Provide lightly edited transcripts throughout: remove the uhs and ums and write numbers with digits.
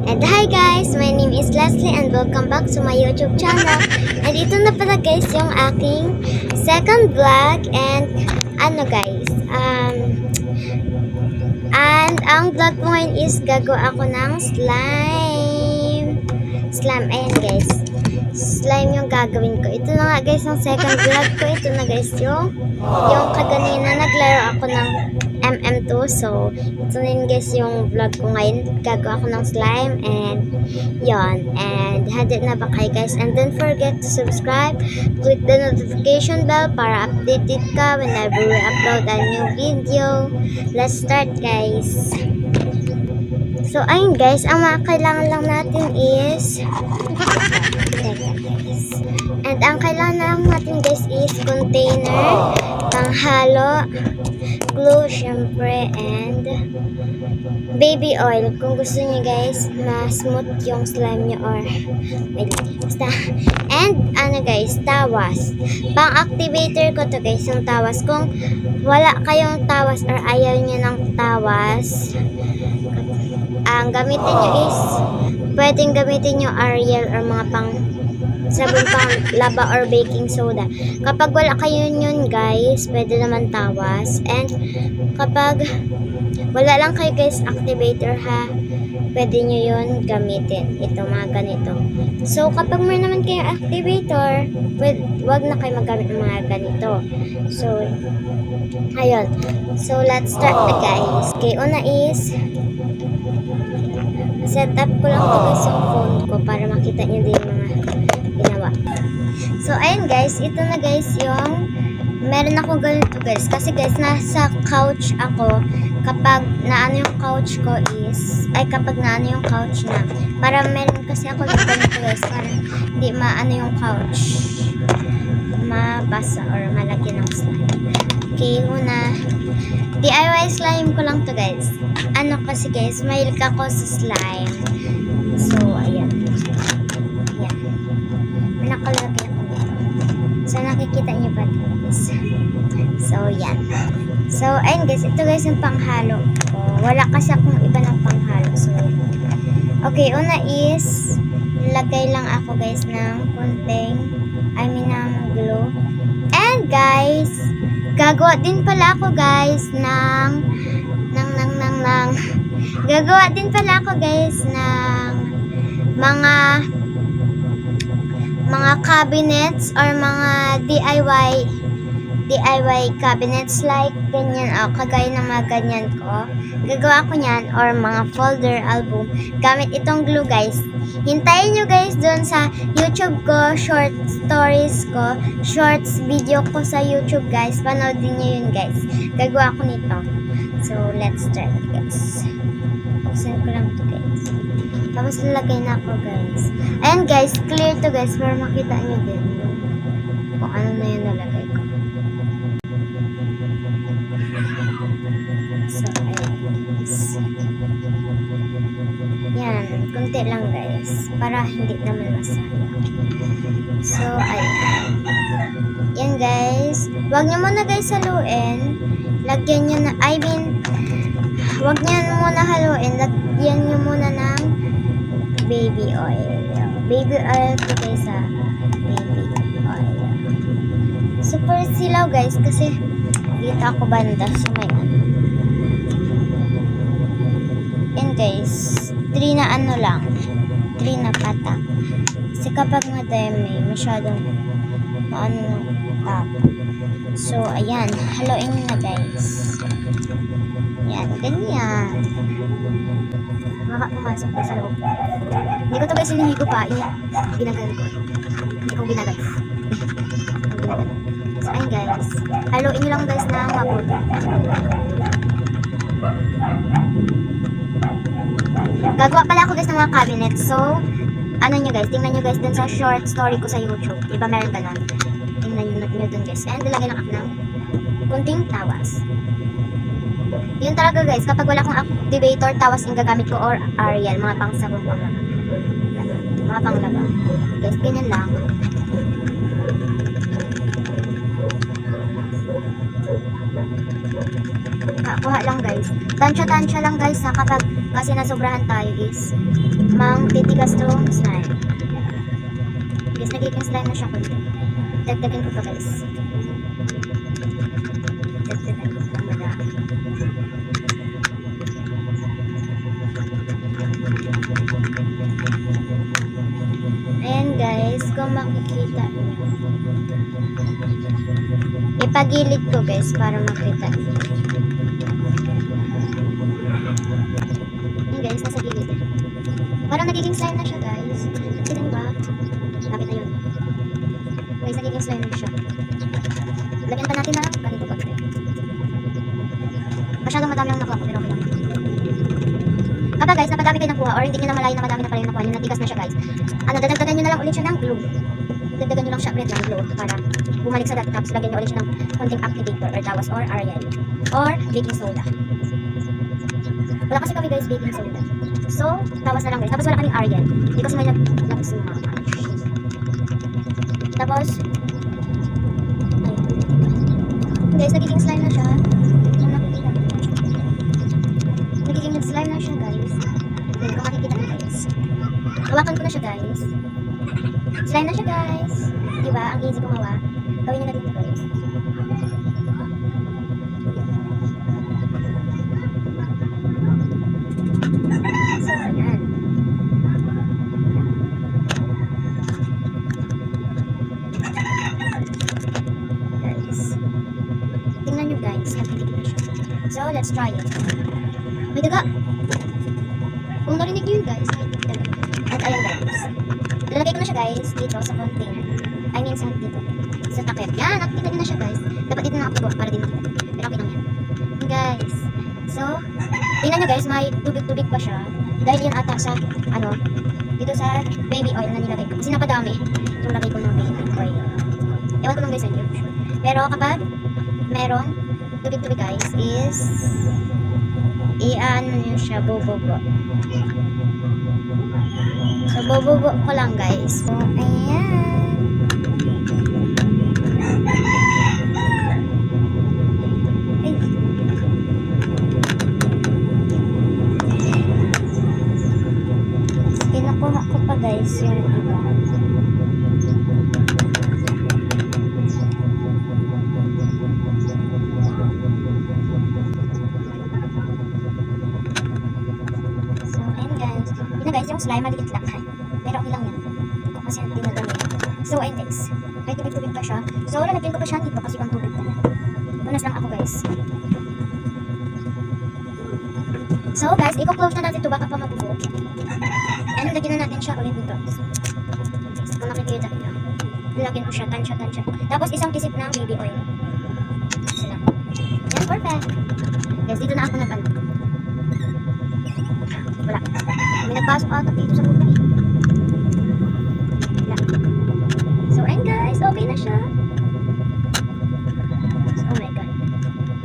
And hi guys, my name is Leslie and welcome back to my YouTube channel. And ito na pala guys yung aking second vlog and guys, and ang vlog ko ngayon is gagawa ako ng slime, ayan guys, slime yung gagawin ko. Ito na nga guys yung second vlog ko. Ito na guys yung kaganina naglaro ako ng MM2. So, ito na yun guys yung vlog ko ngayon. Gagawa ako ng slime and yon. And handed na ba kayo guys? And don't forget to subscribe. Click the notification bell para updated ka whenever we upload a new video. Let's start guys. So, ayun guys, ang mga kailangan lang natin is and ang kailangan lang natin guys is container, panghalo, glue, syempre, and baby oil. Kung gusto niyo guys, ma-smooth yung slime niyo or basta. And guys, tawas. Pang-activator ko to guys, yung tawas. Kung wala kayong tawas or ayaw niyo ng tawas, ang gamitin nyo is pwedeng gamitin nyo Ariel or mga pang sabon pang laba or baking soda. Kapag wala kayo yun guys, pwede naman tawas. And kapag wala lang kayo guys activator ha, pwede nyo yun gamitin. Ito mga ganito. So kapag may naman kayong activator, wag na kayo magamit ng mga ganito. So ayun. So let's start na guys. Okay, una is set up ko lang to guys yung phone ko para makita nyo din yung mga ginawa. So, ayun guys, ito na guys yung meron ako ganito guys. Kasi guys, nasa couch ako. Kapag naano yung couch ko is, kapag naano yung couch na. Para meron kasi ako ganito guys. Para hindi maano yung couch. Mabasa or malagyan ng slime. Okay, una. DIY slime ko lang to guys. Kasi guys, mahilig ako sa slime. So, ayan. Ayan. Nakalagay ako dito. So, nakikita niyo ba guys? So, yan. So, ayun guys. Ito guys yung panghalo ko. Wala kasi akong iba ng panghalo. So, okay. Una is, lagay lang ako guys ng konting, ng glue. And guys, gagawa din pala ako guys gagawa din pala ako guys ng mga cabinets or mga DIY cabinets like ganyan, kagaya ng mga ganyan ko. Gagawa ko niyan or mga folder album gamit itong glue guys. Hintayin nyo guys doon sa YouTube ko, short stories ko, shorts video ko sa YouTube guys. Panoodin nyo yun guys. Gagawa ko nito. So, let's start guys. Buksan ko lang to guys. Tapos lalagay na ako guys. Ayan guys, clear to guys para makita nyo din kung ano na yung nalagay ko. So, ayan guys. Yan, konti lang guys. Para hindi naman masayang. So, ayan. Yan guys. Huwag nyo muna guys haluin. Lagyan nyo na, huwag nyo muna haluin. Lagyan nyo muna ng baby oil. Baby oil to guys ha. Baby oil. Super silaw guys kasi dito ako banda. So, may and guys, 3 na lang. 3 na patak. Kasi kapag madami, masyadong ng tap. So, ayan. Haluin nyo na guys. Ayan, ganyan. Pumasok ko sa loob. Hindi ko to guys hinihigo pa. Ginagal ko. Hindi ko ginagal. So, ayan guys. Haluin nyo lang guys na mabuti. Gagawa pala ako guys ng mga cabinet. So, nyo guys, tingnan nyo guys dun sa short story ko sa YouTube. Diba meron ka nun? Tingnan nyo dun guys. And lagyan lang ako ng kunting tawas. Yun talaga guys, kapag wala akong activator, tawas yung gagamit ko or Ariel, mga pang sabon ko mga pang laba. Guys, ganyan lang. kuha lang guys. Tansya-tansya lang guys ha, kapag kasi nasobrahan tayo is mang titigas tong slime. Guys, nagiging slime na siya konti. Dagdagan ko pa guys. Dagdagan ko pa madami. Ayan guys, kung makikita niyo. Ipagilid ko guys para makita niyo. Ayan guys, nasa gilid. Parang nagiging slime na siya guys. Nakita niyo ba? Lapit na yun. Guys, nagiging slime na siya. Lagyan pa natin na ganito konti. Masyadong madami ang nakuha ko, pero okay lang. Kapag guys, napadami kayo nakuha or hindi nyo na malayo na madami na pala yung nakuha nyo, natigas na siya guys. Dadagdagan nyo na lang ulit siya ng glue. Dagdagan nyo lang siya ulit ng glue para bumalik sa dati, tapos lagyan nyo ulit siya ng konting activator or tawas or Ariel or baking soda. Wala kasi kami guys baking soda. So, tawas na lang guys. Tapos wala kaming Ariel because may nagsuma. Tapos, ayun. Guys, nagiging slime na siya. Kung nakikita nyo. Nagiging slime na siya guys. Then, kung makikita nyo guys. Hawakan ko na siya guys. Slime na siya guys. Diba? Ang easy gumawa. Gawin nyo na dito guys. So, ayan. Guys. Tingnan nyo guys. Nagpipigil na siya. So, let's try it. May daga. Kung narinig nyo yun guys. May daga. At ayan guys. Lalagay ko na siya guys dito sa container. I mean sa dito. Sa takip. Yan, nakikita nyo na siya guys. Dapat dito na ako para din makita. Pero okay lang yan. Guys. So, tingnan nyo guys, may tubig-tubig pa siya. Dahil yan ata sa, dito sa baby oil na nilagay ko. Kasi napadami yung lagay ko ng baby oil. Ewan ko lang guys, hindi ko sure. Pero kapag merong tubig-tubig guys is i-ano nyo siya, bububo. So, bububo ko lang guys. So, ayan. Ay. Kinukuha ko pa guys yung iba. So, ayan guys. Yun na guys, yung slime maliit lang. Pero okay lang yan. Kasi hindi na dami. So, ayun guys. May tubig-tubig pa siya. So, lalagyan ko pa siya dito kasi pang tubig na. Punas lang ako guys. So, guys, i-close na natin ito baka pa mabubo. And lagyan na natin siya ulit dito. Kung makikita nyo. Lagyan ko siya, tansya-tansya. Tapos, isang kisip ng baby oil. Sila. Yan, perfect. Guys, dito na ako nag-ano. Wala. May nagpasok ata dito sa buka eh. Wala. So, ayun guys. Okay na siya. So, oh my god.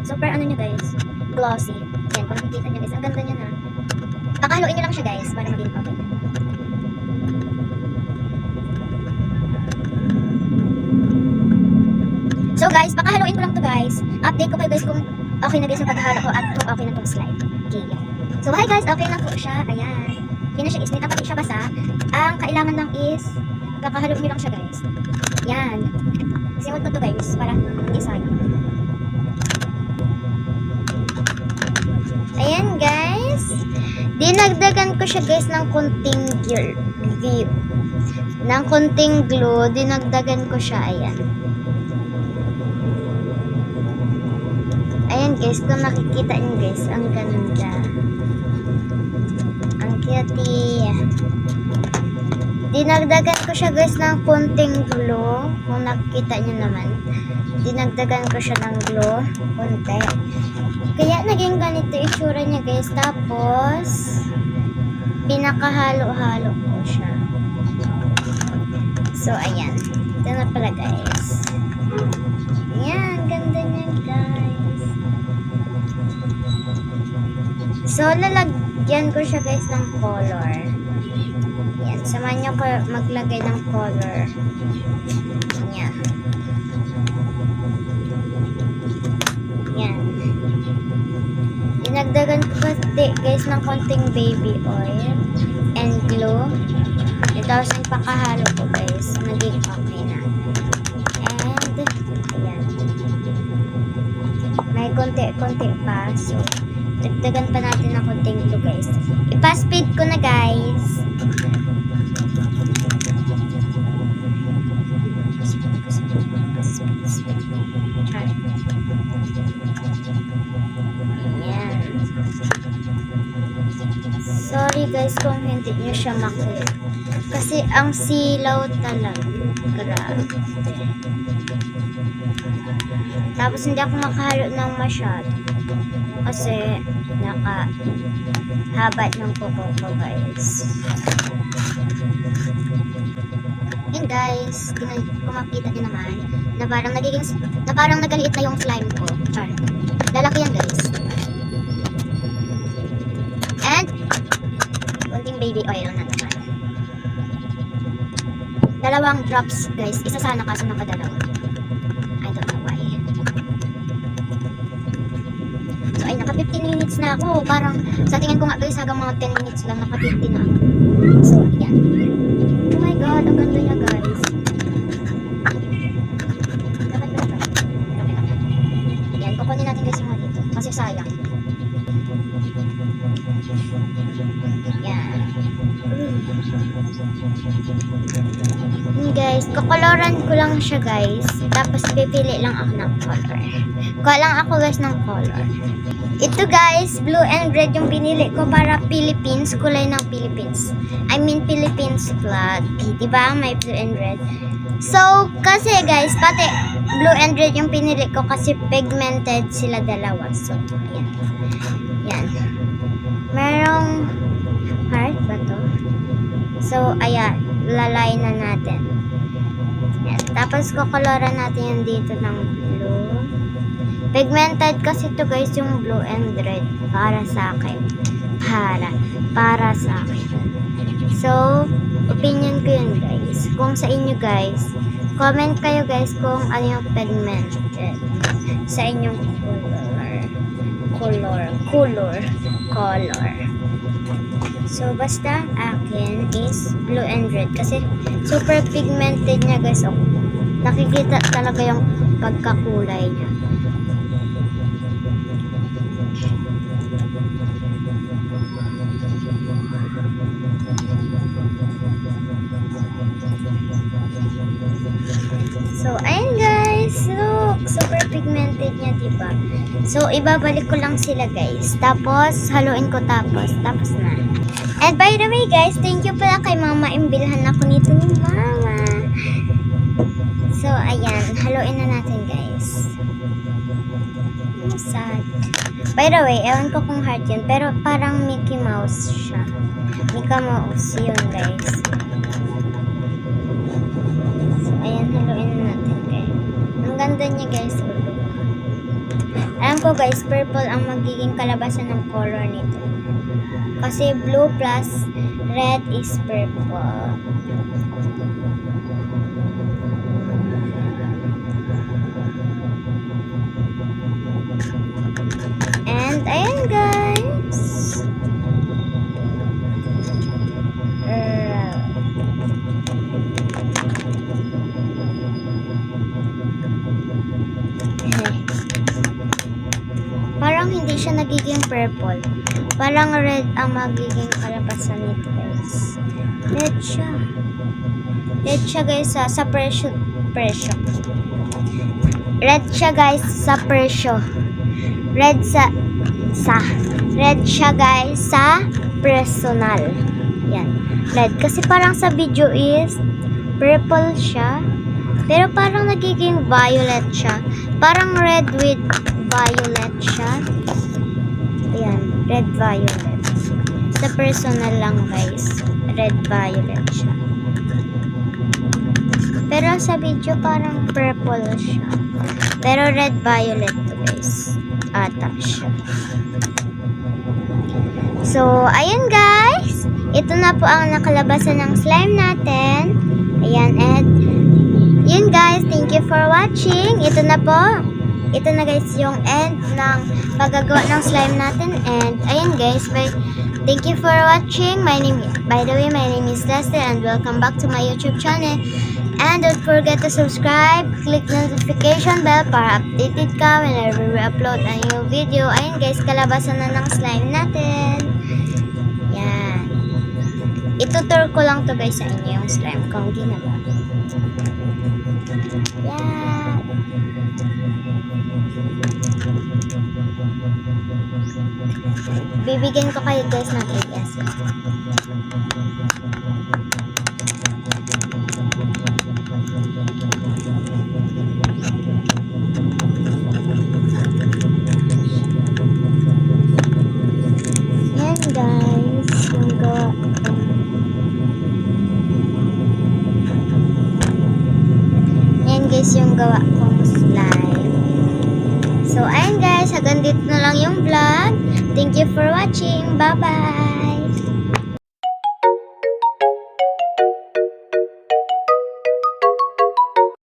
Super ano nyo guys. Glossy. Yan, kung nakikita nyo guys. Ang ganda nyo na. Kakahaluin nyo lang siya guys. Para maging okay. So guys, pakahaluin ko lang to guys. Update ko kayo guys kung okay na guys yung paghahalo ko at kung okay na tong slime. Okay. So hi guys, okay na po siya. Ayan. Hindi na siya isnit. Kapag di siya basa, ang kailangan lang is kakahalo nyo lang siya guys. Yan. Simot ko to guys para hindi sayang. Ayan guys. Dinagdagan ko siya guys ng konting glue. Dinagdagan ko siya. Ayan. Ayan guys, kung makikita nyo guys, ang ganda. Ang cutie. Dinagdagan ko siya guys ng konting glue. Kung nakikita nyo naman. Dinagdagan ko siya ng glue. Konti. Kaya naging ganito itsura niya guys. Tapos, pinakahalo-halo ko siya. So, ayan. Ito na pala guys. Ayan, ganda niya guys. So, lalagyan ko siya guys ng color. Yan, samahan nyo ko maglagay ng color. Yan. Yan. konti guys ng konting baby oil and glue. Tapos yung pakahalo ko guys, naging okay na. And ayan, may konti-konti pa, so dagdagan pa natin ng konting glue guys. Ipa-speed ko na guys. Ayan. Sorry guys kung hindi nyo siya makita. Kasi ang silaw talaga. Grabe. Tapos hindi ako makahalo ng masyado. Kasi nakahabat ng kuko ko guys. Yun guys, kung makita nyo naman, na parang nagaliit na yung slime ko. Char. Lalaki yan guys. And, konting baby oil na naman. 2 drops guys. Isa sana kaso nakadalawa. I don't know why. So ay naka 15 minutes na ako. Parang sa tingin ko nga guys hanggang mga 10 minutes lang naka 15 na ako. So yan. Oh my god, ang ganda niya guys. Yan, kukunin natin guys yung mga dito. Kasi sayang. Yan. Guys, kukoloran ko lang siya guys. Tapos pipili lang ako ng color. Kuha lang ako guys ng color. Ito guys, blue and red yung pinili ko para Philippines, kulay ng Philippines. I mean Philippines flag. Diba? May blue and red. So, kasi guys, pati blue and red yung pinili ko kasi pigmented sila dalawa. So, ayan. Yan. Merong heart ba to? So, ayan. Lalay na natin. Yan. Tapos, kukoloran natin yung dito ng blue. Pigmented kasi to guys yung blue and red. Para sa akin. Para sa akin. So, opinion ko yun guys. Kung sa inyo guys, comment kayo guys kung ano yung pigmented sa inyong color. So, basta akin is blue and red. Kasi super pigmented niya guys. Oh, nakikita talaga yung pagkakulay niya. So, ayun guys. Look, super pigmented niya, diba? So, ibabalik ko lang sila guys. Tapos, haluin ko tapos na. And by the way guys, thank you pala kay mama. Imbilhan ako nito ni mama. So, ayan. Haluin na natin guys. Sad. By the way, ewan ko kung heart yun. Pero parang Mickey Mouse siya. Mickey Mouse yun guys. So, ayan. Haluin na natin guys. Ang ganda niya guys. Alam ko guys, purple ang magiging kalabasan ng color nito. Kasi blue plus red is purple. And ayan guys. Parang hindi siya nagiging purple. Parang red ang magiging kalabasan nito guys. Red siya. Red siya guys sa presyo. Red siya guys sa presyo. Red siya guys sa personal. Yan. Red. Kasi parang sa video is purple siya. Pero parang nagiging violet siya. Parang red with violet siya. Ayan. Red violet. Sa personal lang guys. Red violet siya. Pero sa video parang purple siya. Pero red violet to guys. Ata siya. So, ayun guys. Ito na po ang nakalabasan ng slime natin. Ayan, and yun guys, thank you for watching. Ito na po. Ito na guys yung end ng paggagawa ng slime natin. And ayun guys, thank you for watching. By the way, my name is Lester and welcome back to my YouTube channel. And don't forget to subscribe, click notification bell para updated ka whenever we upload a new video. Ayun guys, kalabasan na ng slime natin. Yan. Itutur ko lang to guys sa inyo yung slime kung ginagawa. Yan. Bibigyan ko kayo guys ng ideas. Yan guys, yung gawa. Yan guys yung gawa kong slime. So ayun guys, hanggang dito na lang yung vlog. Thank you for watching. Bye bye.